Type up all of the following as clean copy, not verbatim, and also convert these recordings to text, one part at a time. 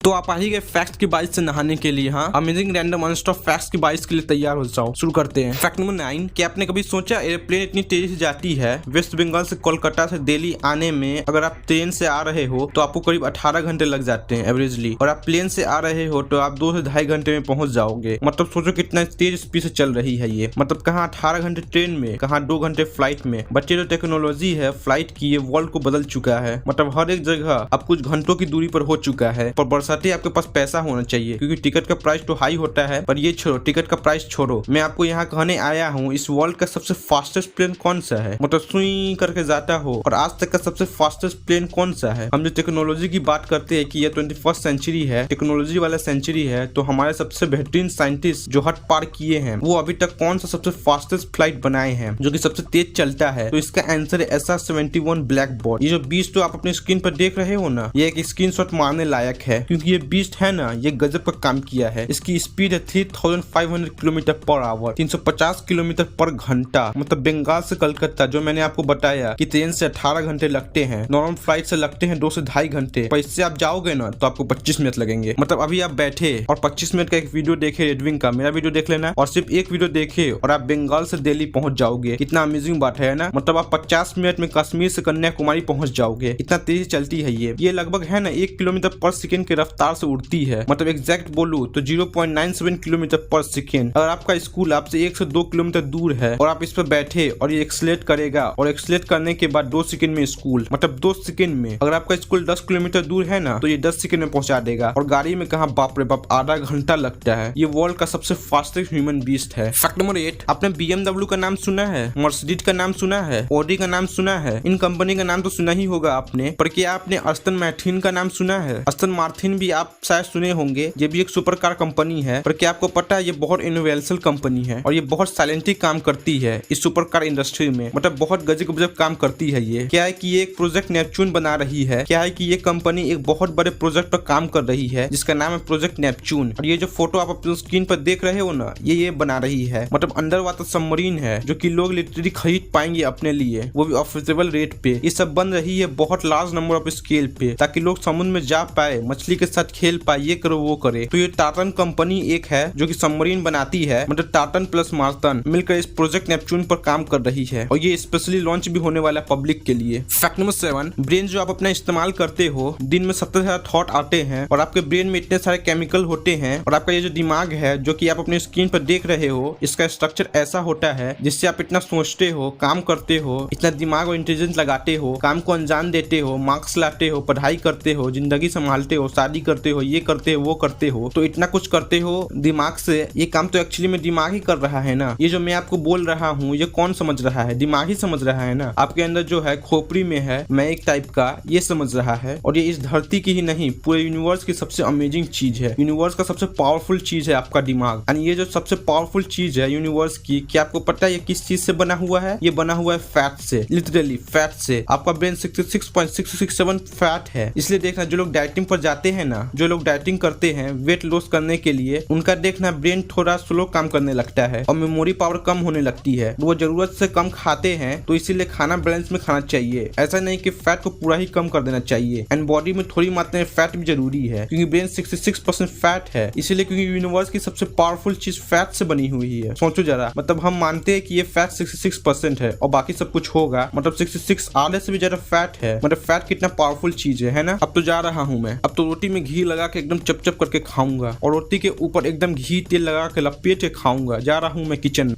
तो आप आ ही गए फैक्ट की बारिश से नहाने के लिए। हाँ, अमेजिंग रैंडम नॉनस्टॉप फैक्ट्स की बारिश के लिए तैयार हो जाओ। शुरू करते हैं। फैक्ट नंबर 9, क्या आपने कभी सोचा एयरप्लेन इतनी तेजी से जाती है वेस्ट बंगाल से कोलकाता से दिल्ली आने में, अगर आप ट्रेन से आ रहे हो तो आपको करीब 18 घंटे लग जाते हैं एवरेजली, और आप प्लेन से आ रहे हो तो आप 2 से ढाई घंटे में पहुंच जाओगे। मतलब सोचो कितना तेज स्पीड से चल रही है ये। मतलब कहाँ 18 घंटे ट्रेन में, कहाँ 2 घंटे फ्लाइट में। बच्चे, जो टेक्नोलॉजी है फ्लाइट की, ये वर्ल्ड को बदल चुका है। मतलब हर एक जगह अब कुछ घंटों की दूरी पर हो चुका है। पर बरसाती आपके पास पैसा होना चाहिए, क्योंकि टिकट का प्राइस तो हाई होता है। पर ये छोड़ो, टिकट का प्राइस छोड़ो, मैं आपको यहाँ कहने आया हूँ इस वर्ल्ड का सबसे फास्टेस्ट प्लेन कौन सा है। मतलब सुई करके जाता हो। और आज तक का सबसे फास्टेस्ट प्लेन कौन सा है। हम जो टेक्नोलॉजी की बात करते हैं कि ये 21st सेंचुरी है, टेक्नोलॉजी वाला सेंचुरी है, तो हमारे सबसे बेहतरीन साइंटिस्ट जो हद पार किए हैं, वो अभी तक कौन सा सबसे फास्टेस्ट फ्लाइट बनाए हैं जो कि सबसे तेज चलता है। तो इसका आंसर है SR-71 ब्लैकबॉर्ड। ये जो बीस्ट तो आप अपने स्क्रीन पर देख रहे हो ना, ये एक स्क्रीनशॉट मारने लायक है, क्योंकि ये बीस्ट है ना, ये गजब का काम किया है। इसकी स्पीड है 3500 किलोमीटर पर आवर, 350 किलोमीटर पर घंटा। मतलब बंगाल से कलकत्ता, जो मैंने आपको बताया कि ट्रेन से 18 घंटे लगते हैं, नॉर्मल फ्लाइट से लगते हैं 2 से ढाई घंटे, पर इससे आप जाओगे ना तो आपको 25 मिनट लगेंगे। मतलब अभी आप बैठे और 25 मिनट का एक वीडियो देखे रेडविंग का, मेरा वीडियो देख लेना, और सिर्फ एक वीडियो देखे और आप बंगाल से दिल्ली पहुंच जाओगे। कितना अमेजिंग बात है ना। मतलब आप 50 मिनट में कश्मीर से कन्याकुमारी पहुंच जाओगे। इतना तेज चलती है ये लगभग है ना 1 किलोमीटर पर सेकंड की रफ्तार से उड़ती है। मतलब एग्जैक्ट बोलूं तो 0.97 किलोमीटर पर सेकंड। अगर आपका स्कूल आपसे 1 से 2 किलोमीटर दूर है और आप इस पर बैठे और ये एक्सलेट करेगा, और एक्सलेट करने के बाद 2 सेकंड में स्कूल, मतलब 2 सेकंड में। अगर आपका स्कूल 10 किलोमीटर दूर है ना, तो ये 10 सेकंड में पहुंचा देगा। और गाड़ी में कहा बाप रे बाप आधा घंटा लगता है। ये वर्ल्ड का सबसे फास्टेस्ट ह्यूमन बीस्ट है। फैक्ट नंबर 8, आपने BMW का नाम सुना है, मर्सिडीज का नाम सुना है, ऑडी का नाम सुना है। इन कंपनी का नाम तो सुना ही होगा आपने, पर क्या आपने अस्टन मार्टिन का नाम सुना है। अस्टन मार्टिन भी आप शायद सुने होंगे, ये भी एक सुपर कार कंपनी है। पर क्या आपको पता है ये बहुत यूनिवर्सल कंपनी है, और ये बहुत साइलेंटली काम करती है इस सुपर कार इंडस्ट्री में। मतलब बहुत गजब काम करती है ये। क्या है कि ये एक प्रोजेक्ट नेपच्यून बना रही है। क्या है कि ये कंपनी एक बहुत बड़े प्रोजेक्ट पर काम कर रही है, जिसका नाम है प्रोजेक्ट नेपच्यून। और ये जो फोटो आप अपने स्क्रीन पर देख रहे हो ना, ये बना रही है। मतलब अंडर वाटर सबमरीन है, जो कि लोग लिटरली खरीद पाएंगे अपने लिए, वो भी अफोर्डेबल रेट पे। ये सब बन रही है बहुत लार्ज नंबर ऑफ स्केल पे, ताकि लोग समुद्र में जा पाए, मछली के साथ खेल पाए, ये करो वो करे। तो ये टाटन कंपनी एक है जो कि सबमरीन बनाती है। मतलब टाटन प्लस मार्टन मिलकर इस प्रोजेक्ट नेपच्यून पर काम कर रही है, और ये स्पेशली लॉन्च भी होने वाला है पब्लिक के लिए। फैक्ट नंबर 7, ब्रेन जो आप अपना इस्तेमाल करते हो, दिन में 70 से ज्यादा थॉट आते हैं, और आपके ब्रेन में इतने सारे केमिकल होते हैं। और आपका ये जो दिमाग है, जो कि आप अपने स्क्रीन पर देख रहे हो, इसका स्ट्रक्चर ऐसा होता है जिससे आप इतना सोचते हो, काम करते हो, इतना दिमाग और इंटेलिजेंस लगाते हो, काम को अंजाम देते हो, मार्क्स लाते हो, पढ़ाई करते हो, जिंदगी संभालते हो, शादी करते हो, ये करते हो वो करते हो। तो इतना कुछ करते हो दिमाग से। ये काम तो एक्चुअली में दिमाग ही कर रहा है ना। ये जो मैं आपको बोल रहा हूँ, ये कौन समझ रहा है? दिमाग ही समझ रहा है ना। आपके अंदर जो है खोपड़ी में है मैं एक टाइप का, ये समझ रहा है। और ये इस धरती की ही नहीं, पूरे यूनिवर्स की सबसे अमेजिंग चीज है। यूनिवर्स का सबसे पावरफुल चीज है आपका दिमाग। और ये जो सबसे पावरफुल चीज है यूनिवर्स की, क्या आपको पता है ये किस चीज से बना हुआ है? ये बना हुआ है फैट से, लिटरली फैट से। आपका ब्रेन 66.667 फैट है। इसलिए देखना, जो लोग डाइटिंग पर जाते हैं ना, जो लोग डाइटिंग करते हैं वेट लॉस करने के लिए, उनका देखना ब्रेन थोड़ा स्लो काम करने लगता है और मेमोरी पावर कम होने लगती है। वो जरूरत से कम खाते हैं, तो इसीलिए खाना बैलेंस में खाना चाहिए। ऐसा नहीं कि फैट को पूरा ही कम कर देना चाहिए। एंड बॉडी में थोड़ी मात्रा में फैट भी जरूरी है, क्योंकि ब्रेन 66% फैट है। इसीलिए क्योंकि यूनिवर्स की सबसे पावरफुल चीज फैट से बनी हुई है। सोचो जरा, मतलब हम मानते हैं कि ये फैट 66% है और बाकी सब कुछ होगा, मतलब 66 आधे से भी ज्यादा फैट है। मतलब फैट कितना पावरफुल चीज है ना। अब तो जा रहा हूँ मैं, अब तो रोटी में घी लगा के एकदम चप करके खाऊंगा, और रोटी के ऊपर एकदम घी तेल लगा के लपेट के खाऊंगा। जा रहा हूँ मैं किचन में।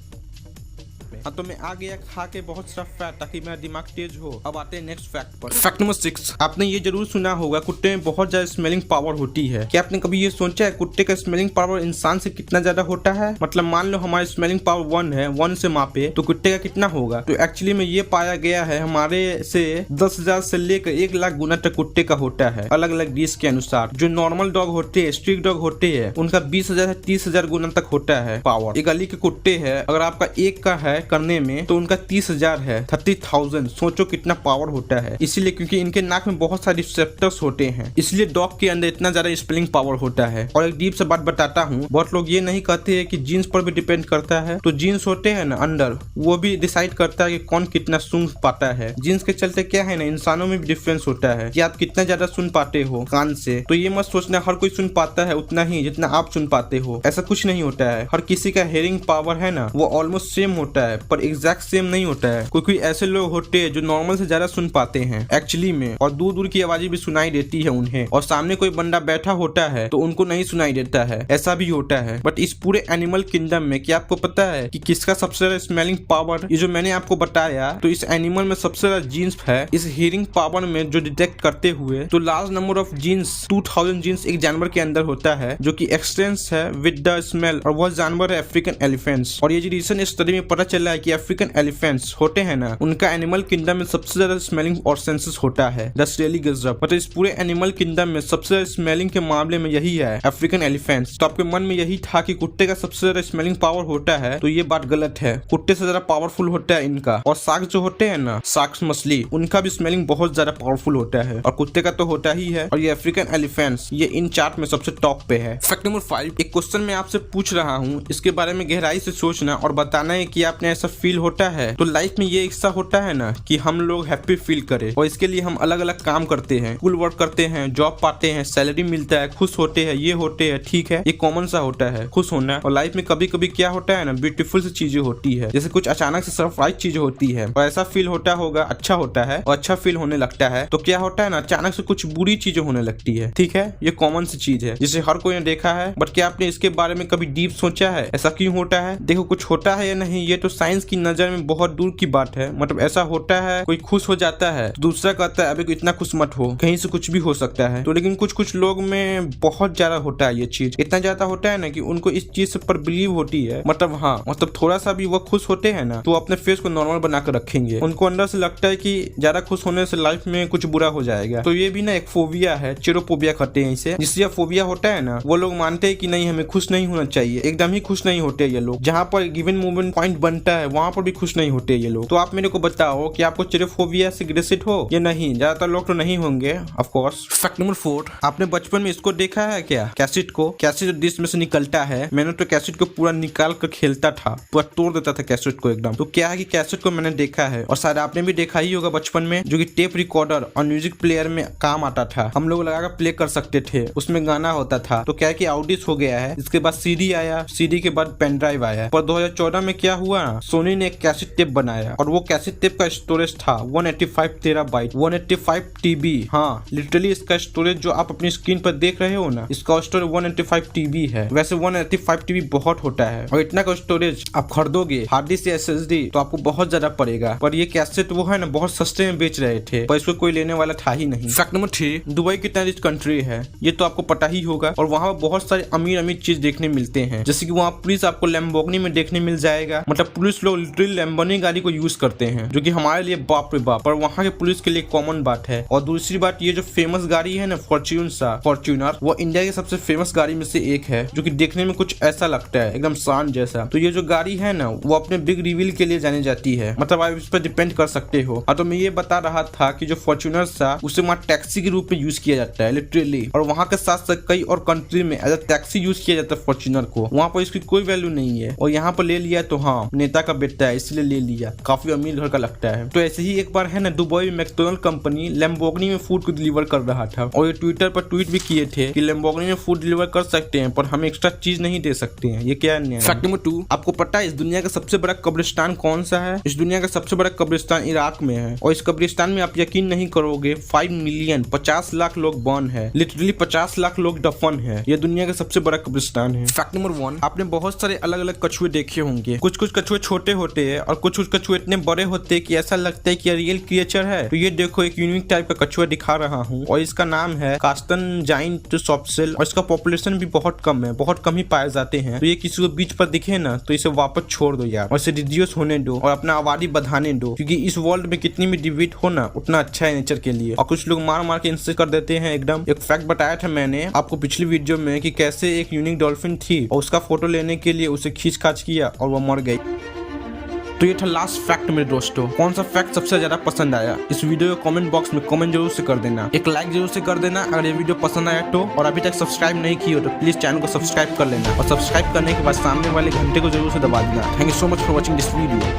हाँ, तो मैं आ गया खा के बहुत सारा फैट, ताकि मेरा दिमाग तेज हो। अब आते हैं नेक्स्ट फैक्ट पर। फैक्ट नंबर 6, आपने ये जरूर सुना होगा कुत्ते में बहुत ज्यादा स्मेलिंग पावर होती है। क्या आपने कभी ये सोचा है कुत्ते का स्मेलिंग पावर इंसान से कितना ज्यादा होता है? मतलब मान लो हमारी स्मेलिंग पावर 1 है, 1 से मापे तो कुत्ते का कितना होगा? तो एक्चुअली में ये पाया गया है हमारे से 10,000 से लेकर 1 लाख गुना तक कुत्ते का होता है, अलग अलग डिश के अनुसार। जो नॉर्मल डॉग होते हैं, स्ट्रीट डॉग होते हैं, उनका 20,000 से 30,000 गुना तक होता है पावर। एक गली के कुत्ते है, अगर आपका एक का है करने में तो उनका 30,000 है, 30,000। सोचो कितना पावर होता है। इसीलिए क्योंकि इनके नाक में बहुत सारे रिसेप्टर्स होते हैं, इसलिए डॉग के अंदर इतना ज्यादा स्पेलिंग पावर होता है। और एक डीप से बात बताता हूँ, बहुत लोग ये नहीं कहते हैं कि जीन्स पर भी डिपेंड करता है। तो जीन्स होते हैं ना अंदर, वो भी डिसाइड करता है कि कौन कितना सुन पाता है। जीन्स के चलते क्या है ना, इंसानों में भी डिफरेंस होता है कि आप कितना ज्यादा सुन पाते हो कान से। तो ये मत सोचना हर कोई सुन पाता है उतना ही जितना आप सुन पाते हो, ऐसा कुछ नहीं होता है। हर किसी का हेयरिंग पावर है ना, वो ऑलमोस्ट सेम होता है, पर एग्जैक्ट सेम नहीं होता है। कोई ऐसे लोग होते हैं जो नॉर्मल से ज्यादा सुन पाते हैं एक्चुअली में, और दूर दूर की आवाजें भी सुनाई देती है उन्हें, और सामने कोई बंदा बैठा होता है तो उनको नहीं सुनाई देता है, ऐसा भी होता है। बट इस पूरे एनिमल किंगडम में क्या आपको पता है कि किसका सबसे ज्यादा स्मेलिंग पावर, ये जो मैंने आपको बताया, तो इस एनिमल में सबसे ज्यादा जीन्स है इस हियरिंग पावर में जो डिटेक्ट करते हुए। तो large number of genes 2000 genes एक जानवर के अंदर होता है जो कि एक्सटेंस है विद द स्मेल, और वह जानवर है अफ्रीकन एलिफेंट्स। और ये जो रिसेंट स्टडी में पता चला है कि अफ्रीकन एलिफेंट्स होते हैं ना, उनका एनिमल किंगडम में सबसे ज्यादा स्मेलिंग और सेंसेस होता है। दैट्स रियली गजब। मतलब इस पूरे एनिमल किंगडम में सबसे ज्यादा स्मेलिंग के मामले में यही है अफ्रीकन एलिफेंट्स। तो आपके मन में यही था कि कुत्ते का सबसे ज्यादा स्मेलिंग पावर होता है, तो ये बात गलत है। कुत्ते से ज्यादा पावरफुल होता है इनका। और शार्क जो होते हैं ना, शार्क्स मछली, उनका भी स्मेलिंग बहुत ज्यादा पावरफुल होता है, और कुत्ते का तो होता ही है। और ये अफ्रीकन एलिफेंट्स ये इन चार्ट में सबसे टॉप पे है। फैक्ट नंबर 5, एक क्वेश्चन मैं आपसे पूछ रहा हूँ, इसके बारे में गहराई से सोचना और बताना है कि आपने ऐसा फील होता है। तो लाइफ में ये हिस्सा होता है ना कि हम लोग हैप्पी फील करें, और इसके लिए हम अलग अलग काम करते हैं, कूल वर्क करते हैं, जॉब पाते हैं, सैलरी मिलता है, खुश होते हैं, ये होते हैं, ठीक है, ये कॉमन सा होता है खुश होना। और लाइफ में कभी कभी क्या होता है ना, ब्यूटीफुल सी चीजें होती है, जैसे कुछ अचानक से सरप्राइज चीजें होती है, और ऐसा फील होता होगा, अच्छा होता है और अच्छा फील होने लगता है। तो क्या होता है ना, अचानक से कुछ बुरी चीजें होने लगती है, ठीक है, ये कॉमन सी चीज है जिसे हर कोई ने देखा है। बट क्या आपने इसके बारे में कभी डीप सोचा है ऐसा क्यों होता है? देखो, कुछ होता है या नहीं ये तो साइंस की नजर में बहुत दूर की बात है। मतलब ऐसा होता है, कोई खुश हो जाता है तो दूसरा कहता है अबे इतना खुश मत हो, कहीं से कुछ भी हो सकता है। तो लेकिन कुछ लोग में बहुत ज्यादा होता है ये चीज, इतना ज्यादा होता है ना कि उनको इस चीज पर बिलीव होती है। मतलब थोड़ा सा भी वो खुश होते हैं ना तो अपने फेस को नॉर्मल बना कर रखेंगे। उनको अंदर से लगता है कि ज्यादा खुश होने से लाइफ में कुछ बुरा हो जाएगा। तो ये भी ना एक फोबिया है, चेरोफोबिया कहते हैं इसे। जिससे फोबिया होता है ना, वो लोग मानते हैं कि नहीं हमें खुश नहीं होना चाहिए, एकदम ही खुश नहीं होते ये लोग। जहाँ पर गिवन मूवमेंट पॉइंट बनता है वहाँ पर भी खुश नहीं होते ये लोग। तो आप मेरे को बताओ कि आपको चेरोफोबिया से ग्रसित हो या नहीं? ज्यादातर लोग तो नहीं होंगे ऑफ कोर्स। फैक्ट नंबर 4, आपने बचपन में इसको देखा है क्या, कैसेट को? कैसेट डिश में से निकलता है, मैंने तो कैसेट को पूरा निकाल कर खेलता था, पूरा तोड़ देता था कैसेट को एकदम। तो क्या है कि कैसेट को मैंने देखा है, और शायद आपने भी देखा ही होगा बचपन में, जो कि टेप रिकॉर्डर और म्यूजिक प्लेयर में काम आता था। हम लोग लगाकर प्ले कर सकते थे, उसमें गाना होता था। तो क्या है कि आउडिस हो गया है, इसके बाद सीडी आया, सीडी के बाद पेन ड्राइव आया। पर 2014 में क्या हुआ ना, सोनी ने एक कैसेट टेप बनाया, और वो कैसेट टेप का स्टोरेज था 185 टेराबाइट, 185 टीबी। हाँ, लिटरली इसका स्टोरेज जो आप अपनी स्क्रीन पर देख रहे हो ना, इसका स्टोरेज 185 टीबी है। वैसे 185 टीबी बहुत होता है, और इतना का स्टोरेज आप खरीदोगे हार्ड डिस्क या एसएसडी तो आपको बहुत ज्यादा पड़ेगा। पर ये कैसेट वो है ना बहुत सस्ते में बेच रहे थे, पर इसको कोई लेने वाला था ही नहीं। फैक्ट नंबर 3, दुबई कितना रिच कंट्री है ये तो आपको पता ही होगा, और वहाँ बहुत सारे अमीर अमीर चीज देखने मिलते हैं। जैसे कि वहाँ पुलिस आपको लैम्बोर्गिनी में देखने मिल जाएगा। मतलब पुलिस लोग लिटरली लैम्बोर्गिनी गाड़ी को यूज करते हैं, जो कि हमारे लिए बाप रे बाप, पर वहाँ के पुलिस के लिए कॉमन बात है। और दूसरी बात, ये जो फेमस गाड़ी है ना फॉर्च्यूनर, वो इंडिया की सबसे फेमस गाड़ी में से एक है, जो कि देखने में कुछ ऐसा लगता है एकदम शान जैसा। तो ये जो गाड़ी है ना, वो अपने बिग रिवील के लिए जानी जाती है। मतलब आप इस पर डिपेंड कर सकते हो। तो मैं ये बता रहा था कि जो फॉर्च्यूनर था उसे वहाँ टैक्सी के रूप में यूज किया जाता है लिटरली, और वहाँ के साथ साथ कई और कंट्री में एज अ टैक्सी यूज किया जाता है फॉर्च्यूनर को। वहाँ पर इसकी कोई वैल्यू नहीं है, और यहाँ पर ले लिया तो हाँ नेता का बेटा है इसलिए ले लिया, काफी अमीर घर का लगता है। तो ऐसे ही एक बार है ना, दुबई में मैकडोनल्ड कंपनी लैम्बोर्गिनी में फूड को डिलीवर कर रहा था, और ये ट्विटर पर ट्वीट भी किए थे कि लैम्बोर्गिनी में फूड डिलीवर कर सकते हैं पर हम एक्स्ट्रा चीज नहीं दे सकते हैं। ये क्या है? फैक्ट नंबर 2, आपको पता है इस दुनिया का सबसे बड़ा कब्रिस्तान कौन सा है? इस दुनिया का सबसे बड़ा कब्रिस्तान इराक में है, और इस कब्रिस्तान में आप यकीन नहीं करोगे 5 मिलियन 50 लाख लोग बर्न है, लिटरली 50 लाख लोग दफन है। ये दुनिया का सबसे बड़ा कब्रिस्तान है। फैक्ट नंबर 1, आपने बहुत सारे अलग अलग कछुए देखे होंगे। कुछ कछुए छोटे होते हैं और कुछ कछुए इतने बड़े होते हैं कि ऐसा लगता है कि रियल क्रिएचर है। तो ये देखो एक यूनिक टाइप का कछुआ दिखा रहा हूँ, और इसका नाम है कास्टन जाइंट सॉफ्टसेल, और इसका पॉपुलेशन भी बहुत कम है, बहुत कम ही पाए जाते हैं। तो ये किसी को बीच पर दिखे ना तो इसे वापस छोड़ दो यार, और इसे रिड्यूस होने दो और अपना आबादी बढ़ाने दो, क्योंकि इस वर्ल्ड में कितनी भी डिबेट हो ना उतना अच्छा है नेचर के लिए। और कुछ लोग मार के इंसल्ट कर देते हैं एकदम। एक फैक्ट बताया था मैंने आपको पिछली वीडियो में कि कैसे एक यूनिक डॉल्फिन थी और उसका फोटो लेने के लिए उसे खींच खाच किया और वो मर गई। तो ये था लास्ट फैक्ट मेरे दोस्तों। कौन सा फैक्ट सबसे ज्यादा पसंद आया इस वीडियो को कमेंट बॉक्स में कमेंट जरूर से कर देना, एक लाइक जरूर से कर देना अगर ये वीडियो पसंद आया तो, और अभी तक सब्सक्राइब नहीं की हो तो प्लीज चैनल को सब्सक्राइब कर लेना, और सब्सक्राइब करने के बाद सामने वाले घंटे को जरूर से दबा देना। Thank you so much for watching this video.